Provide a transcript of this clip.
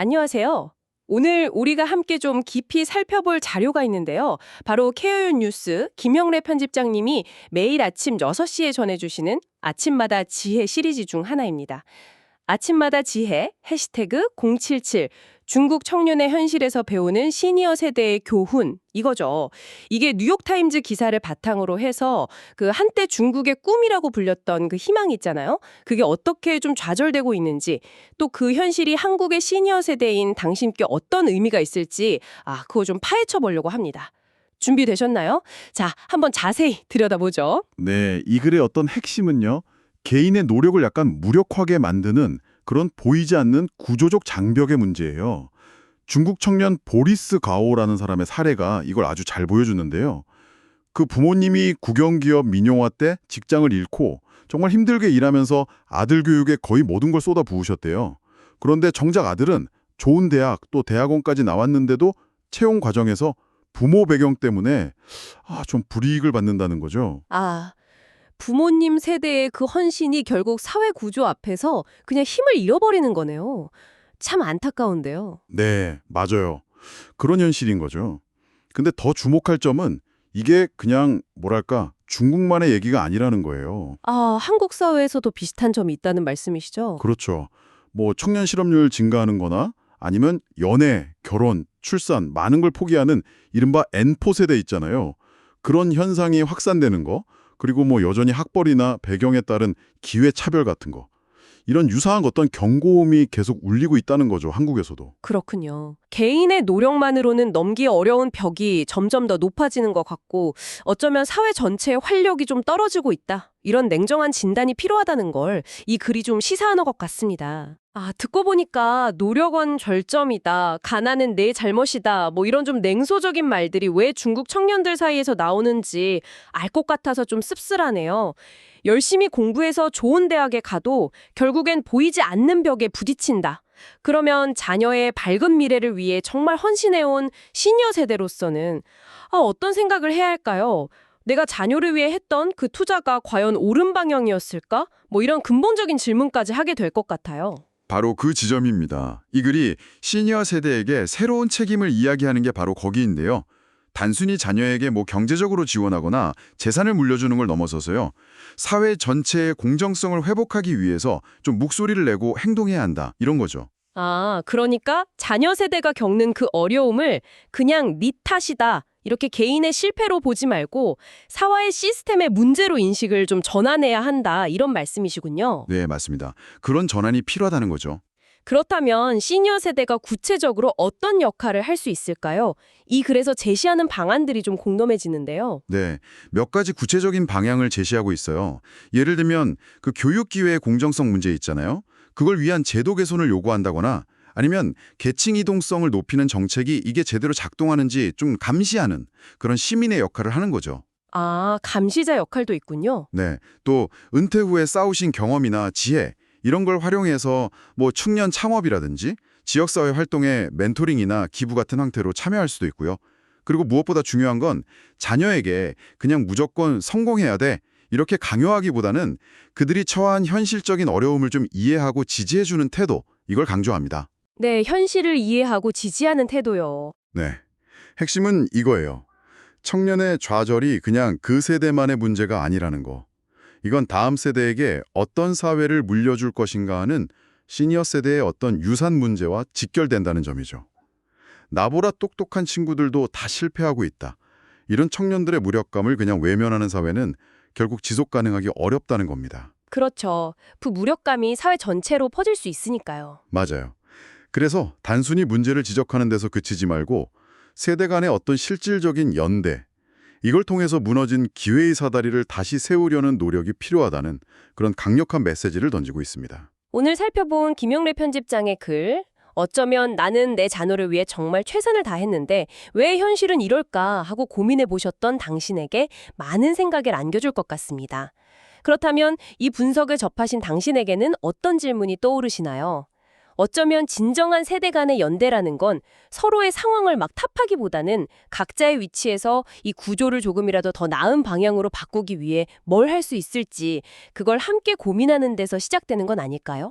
안녕하세요. 오늘 우리가 함께 좀 깊이 살펴볼 자료가 있는데요. 바로 케어윤 뉴스 김영래 편집장님이 매일 아침 6시에 전해주시는 아침마다 지혜 시리즈 중 하나입니다. 아침마다 지혜, 해시태그 077, 중국 청년의 현실에서 배우는 시니어 세대의 교훈, 이거죠. 이게 뉴욕타임즈 기사를 바탕으로 해서 그 한때 중국의 꿈이라고 불렸던 그 희망 있잖아요. 그게 어떻게 좀 좌절되고 있는지, 또 그 현실이 한국의 시니어 세대인 당신께 어떤 의미가 있을지, 그거 좀 파헤쳐 보려고 합니다. 준비되셨나요? 자, 한번 자세히 들여다보죠. 네, 이 글의 어떤 핵심은요. 개인의 노력을 약간 무력화하게 만드는 그런 보이지 않는 구조적 장벽의 문제예요. 중국 청년 보리스 가오라는 사람의 사례가 이걸 아주 잘 보여주는데요. 그 부모님이 국영기업 민영화 때 직장을 잃고 정말 힘들게 일하면서 아들 교육에 거의 모든 걸 쏟아부으셨대요. 그런데 정작 아들은 좋은 대학 또 대학원까지 나왔는데도 채용 과정에서 부모 배경 때문에 좀 불이익을 받는다는 거죠. 부모님 세대의 그 헌신이 결국 사회 구조 앞에서 그냥 힘을 잃어버리는 거네요. 참 안타까운데요. 네, 맞아요. 그런 현실인 거죠. 근데 더 주목할 점은 이게 그냥 뭐랄까 중국만의 얘기가 아니라는 거예요. 한국 사회에서도 비슷한 점이 있다는 말씀이시죠? 그렇죠. 뭐 청년 실업률 증가하는 거나 아니면 연애, 결혼, 출산 많은 걸 포기하는 이른바 N포 세대 있잖아요. 그런 현상이 확산되는 거, 그리고 뭐 여전히 학벌이나 배경에 따른 기회 차별 같은 거. 이런 유사한 어떤 경고음이 계속 울리고 있다는 거죠, 한국에서도. 그렇군요. 개인의 노력만으로는 넘기 어려운 벽이 점점 더 높아지는 것 같고 어쩌면 사회 전체의 활력이 좀 떨어지고 있다. 이런 냉정한 진단이 필요하다는 걸 이 글이 좀 시사하는 것 같습니다. 듣고 보니까 노력은 절점이다, 가난은 내 잘못이다, 뭐 이런 좀 냉소적인 말들이 왜 중국 청년들 사이에서 나오는지 알 것 같아서 좀 씁쓸하네요. 열심히 공부해서 좋은 대학에 가도 결국엔 보이지 않는 벽에 부딪힌다. 그러면 자녀의 밝은 미래를 위해 정말 헌신해온 시니어 세대로서는 어떤 생각을 해야 할까요? 내가 자녀를 위해 했던 그 투자가 과연 옳은 방향이었을까? 뭐 이런 근본적인 질문까지 하게 될 것 같아요. 바로 그 지점입니다. 이 글이 시니어 세대에게 새로운 책임을 이야기하는 게 바로 거기인데요. 단순히 자녀에게 뭐 경제적으로 지원하거나 재산을 물려주는 걸 넘어서서요. 사회 전체의 공정성을 회복하기 위해서 좀 목소리를 내고 행동해야 한다. 이런 거죠. 그러니까 자녀 세대가 겪는 그 어려움을 그냥 네 탓이다, 이렇게 개인의 실패로 보지 말고 사회의 시스템의 문제로 인식을 좀 전환해야 한다, 이런 말씀이시군요. 네, 맞습니다. 그런 전환이 필요하다는 거죠. 그렇다면 시니어 세대가 구체적으로 어떤 역할을 할 수 있을까요? 이 글에서 제시하는 방안들이 좀 공dom해지는데요. 네, 몇 가지 구체적인 방향을 제시하고 있어요. 예를 들면 그 교육 기회의 공정성 문제 있잖아요. 그걸 위한 제도 개선을 요구한다거나 아니면 계층 이동성을 높이는 정책이 이게 제대로 작동하는지 좀 감시하는 그런 시민의 역할을 하는 거죠. 감시자 역할도 있군요. 네, 또 은퇴 후에 쌓으신 경험이나 지혜 이런 걸 활용해서 뭐 청년 창업이라든지 지역사회 활동에 멘토링이나 기부 같은 형태로 참여할 수도 있고요. 그리고 무엇보다 중요한 건 자녀에게 그냥 무조건 성공해야 돼 이렇게 강요하기보다는 그들이 처한 현실적인 어려움을 좀 이해하고 지지해주는 태도, 이걸 강조합니다. 네, 현실을 이해하고 지지하는 태도요. 네, 핵심은 이거예요. 청년의 좌절이 그냥 그 세대만의 문제가 아니라는 거. 이건 다음 세대에게 어떤 사회를 물려줄 것인가 하는 시니어 세대의 어떤 유산 문제와 직결된다는 점이죠. 나보다 똑똑한 친구들도 다 실패하고 있다. 이런 청년들의 무력감을 그냥 외면하는 사회는 결국 지속 가능하기 어렵다는 겁니다. 그렇죠. 무력감이 사회 전체로 퍼질 수 있으니까요. 맞아요. 그래서 단순히 문제를 지적하는 데서 그치지 말고 세대 간의 어떤 실질적인 연대, 이걸 통해서 무너진 기회의 사다리를 다시 세우려는 노력이 필요하다는 그런 강력한 메시지를 던지고 있습니다. 오늘 살펴본 김영래 편집장의 글, 어쩌면 나는 내 자녀를 위해 정말 최선을 다했는데 왜 현실은 이럴까 하고 고민해 보셨던 당신에게 많은 생각을 안겨줄 것 같습니다. 그렇다면 이 분석을 접하신 당신에게는 어떤 질문이 떠오르시나요? 어쩌면 진정한 세대 간의 연대라는 건 서로의 상황을 막 탓하기보다는 각자의 위치에서 이 구조를 조금이라도 더 나은 방향으로 바꾸기 위해 뭘 할 수 있을지, 그걸 함께 고민하는 데서 시작되는 건 아닐까요?